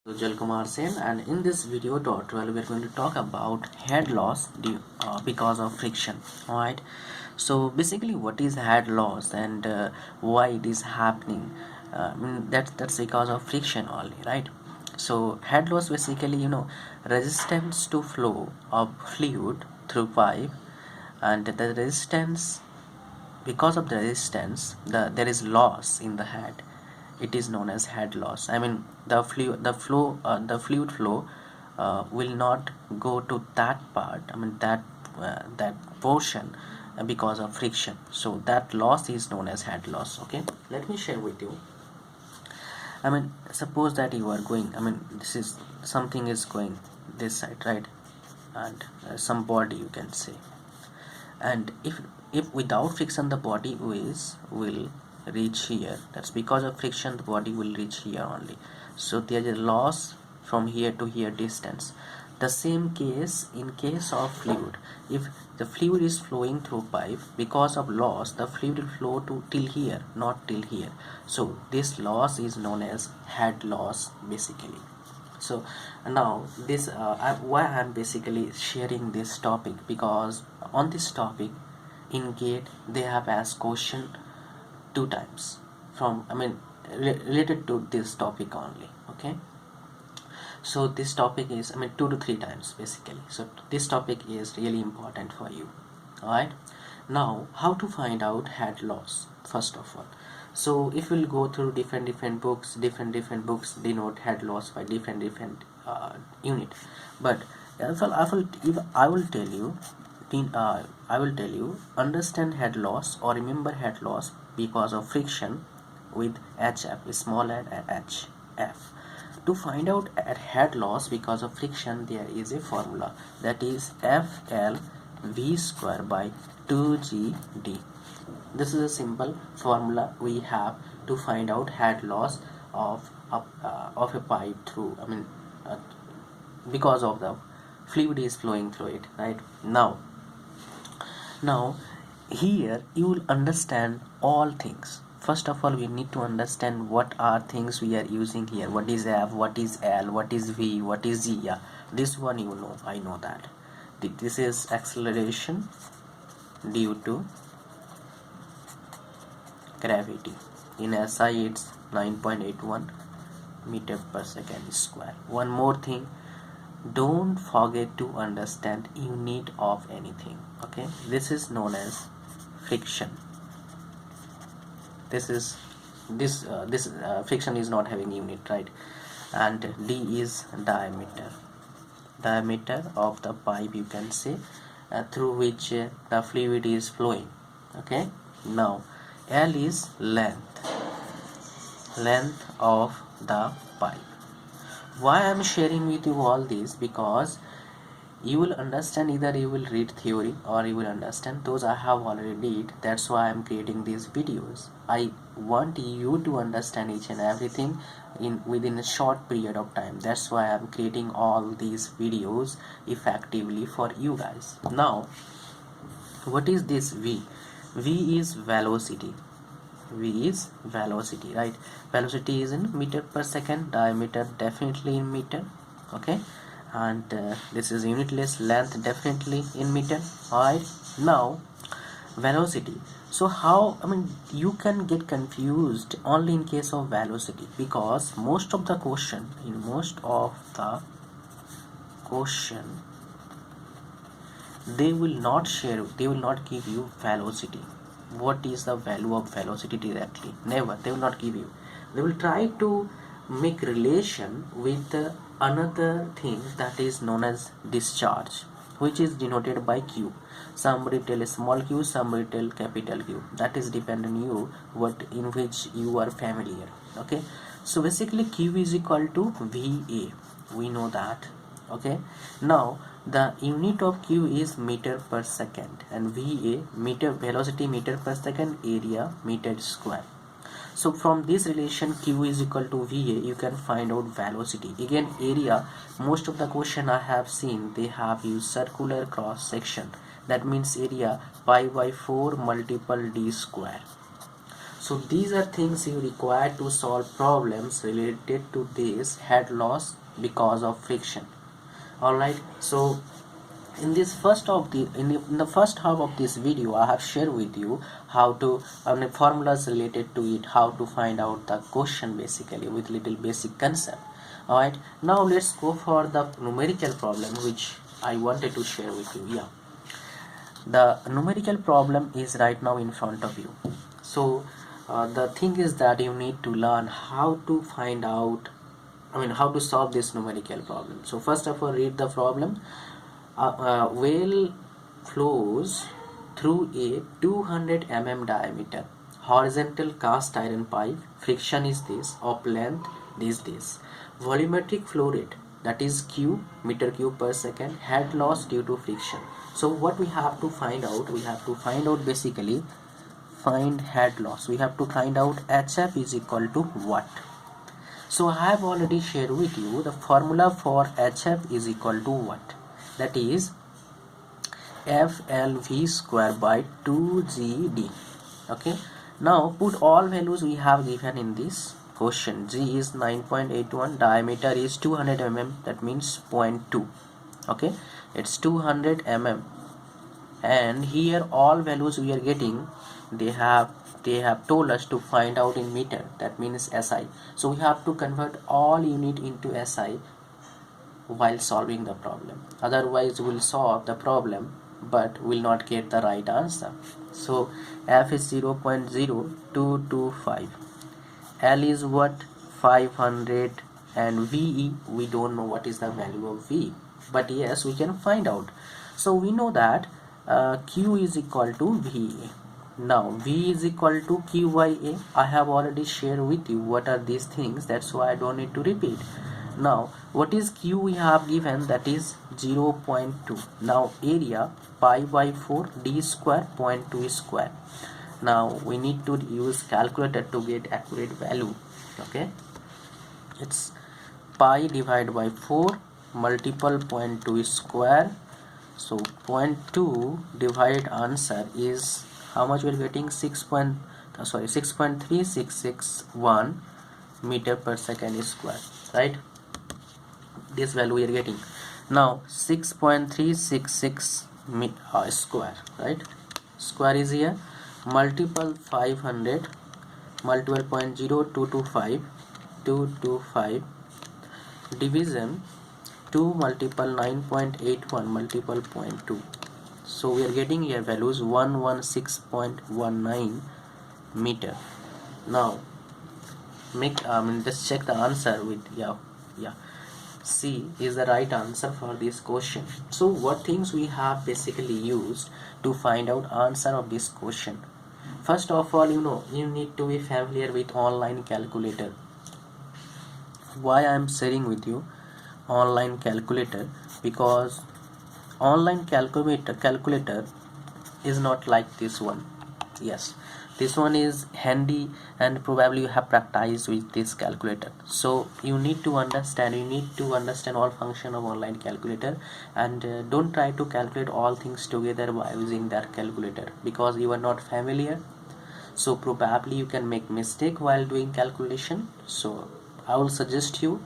Ujjwal Kumar Sen, and in this video tutorial we are going to talk about head loss because of friction. Alright, so basically what is head loss and why it is happening. That's because of friction only, right? So head loss basically, resistance to flow of fluid through pipe, and the resistance, because of the resistance, there is loss in the head. It is known as head loss. I mean, the fluid flow will not go to that part, I mean that portion, because of friction. So that loss is known as head loss. Okay, let me share with you. I mean, suppose that you are going, I mean, this is something is going this side, right? And some body, you can say. And if without friction the body will reach here, that's because of friction the body will reach here only. So there is a loss from here to here distance. The same case in case of fluid. If the fluid is flowing through pipe, because of loss the fluid will flow to till here, not till here. So this loss is known as head loss basically. So now this why I'm basically sharing this topic, because on this topic in gate they have asked question two times from, I mean, related to this topic only. Okay, so this topic is, I mean, two to three times basically. So this topic is really important for you. All right, now how to find out head loss? First of all, so if we'll go through different books, different books denote head loss by different unit. But I will tell you, I will tell you, understand head loss or remember head loss because of friction with HF, small and HF. To find out at head loss because of friction, there is a formula, that is FL V square by 2GD. This is a simple formula we have to find out head loss of a pipe through, I mean, uh, because of the fluid is flowing through it, right? Now here you will understand all things. First of all, we need to understand what are things we are using here. What is F, what is L, what is V, what is G. Yeah, this one you know, I know that. This is acceleration due to gravity. In SI it's 9.81 meter per second square. One more thing, don't forget to understand unit of anything. Okay, this is known as friction. This friction is not having unit, right? And D is diameter of the pipe, you can say, through which the fluid is flowing. Okay, now L is length of the pipe. Why I'm sharing with you all this? Because you will understand, either you will read theory or you will understand those I have already did. That's why I'm creating these videos. I want you to understand each and everything in within a short period of time. That's why I'm creating all these videos effectively for you guys. Now what is this V? V is velocity. V is velocity, right? Velocity is in meter per second, diameter definitely in meter. Okay, and this is unitless, length definitely in meter. Alright, now velocity. So how, I mean, you can get confused only in case of velocity, because most of the question they will not share, they will not give you velocity. What is the value of velocity directly? Never, they will not give you. They will try to make relation with another thing that is known as discharge, which is denoted by Q. Somebody tell a small q, somebody tell capital Q. That is depend on you, what in which you are familiar. Okay, so basically Q is equal to VA, we know that. Okay, now the unit of Q is meter per second, and VA, meter velocity meter per second, area meter square. So from this relation Q is equal to VA, you can find out velocity. Again, area, most of the question I have seen, they have used circular cross section. That means area pi by 4 multiple d square. So these are things you require to solve problems related to this head loss because of friction. Alright, so in this first of the in the first half of this video I have shared with you how to formulas related to it, how to find out the question basically with little basic concept. Alright, now let's go for the numerical problem which I wanted to share with you. Yeah, the numerical problem is right now in front of you. So the thing is that you need to learn how to find out, how to solve this numerical problem. So first of all, read the problem. Well flows through a 200 diameter horizontal cast iron pipe. Friction is this, of length this. Volumetric flow rate, that is Q, meter cube per second. Head loss due to friction. So what we have to find out, basically find head loss. We have to find out HF is equal to what. So I have already shared with you the formula for HF is equal to what, that is FLV square by 2GD. Okay, now put all values we have given in this question. G is 9.81, diameter is 200 mm, that means 0.2. okay, it's 200 mm, and here all values we are getting, they have told us to find out in meter, that means SI. So we have to convert all unit into SI while solving the problem, otherwise we'll solve the problem but will not get the right answer. So F is 0.0225, L is what, 500, and VE, we don't know what is the value of V, but yes, we can find out. So we know that Q is equal to VA. Now V is equal to Q by A. I have already shared with you what are these things, that's why I don't need to repeat. Now what is Q we have given, that is 0.2. Now area pi by 4 d square 0.2 square. Now we need to use calculator to get accurate value. Okay, it's pi divided by 4 multiple 0.2 square. So 0.2 divided answer is how much we are getting, 6.3661 meter per second square, right? This value we are getting. Now 6.366 square, right? Square is here, multiple 500 multiple 0.0225 division 2 multiple 9.81 multiple 0.2. So we are getting here values 116.19 meter. Now just check the answer with yeah. C is the right answer for this question. So what things we have basically used to find out answer of this question? First of all, you need to be familiar with online calculator. Why I am sharing with you online calculator? Because online calculator is not like this one. Yes, this one is handy and probably you have practiced with this calculator. So you need to understand all function of online calculator, and don't try to calculate all things together by using that calculator because you are not familiar. So probably you can make mistake while doing calculation. So I will suggest you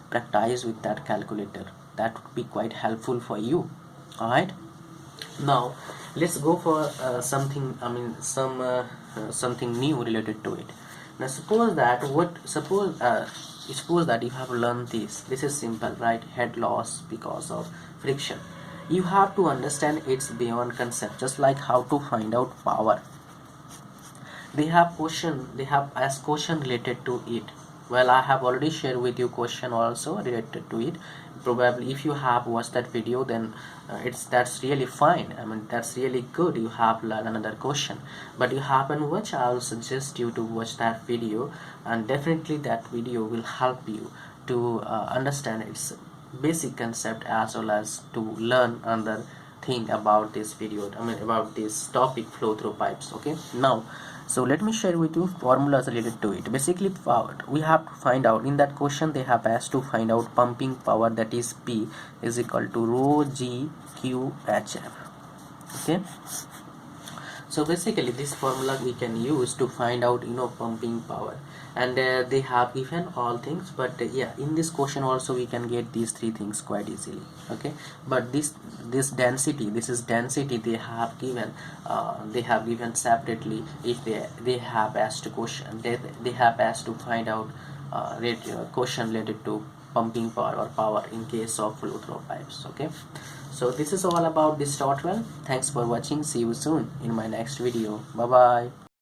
practice with that calculator. That would be quite helpful for you. Alright, now let's go for something new related to it. Now suppose that you have learned this is simple, right? Head loss because of friction. You have to understand it's beyond concept, just like how to find out power. They have asked question related to it. Well, I have already shared with you question also related to it. Probably if you have watched that video, then that's really fine. That's really good, you have learned another question. But you haven't watched, I will suggest you to watch that video, and definitely that video will help you to understand its basic concept as well as to learn another thing about this video, about this topic, flow through pipes. Okay, now so let me share with you formulas related to it. Basically we have to find out, in that question they have asked to find out pumping power, that is P is equal to rho G Q HF. Okay, So basically this formula we can use to find out pumping power, and they have given all things, but yeah, in this question also we can get these three things quite easily. Okay, but this density, this is density they have given separately. If they have asked a question, they have asked to find out question related to pumping power or power in case of flow through pipes. Okay, so this is all about this tutorial. Thanks for watching. See you soon in my next video. Bye bye.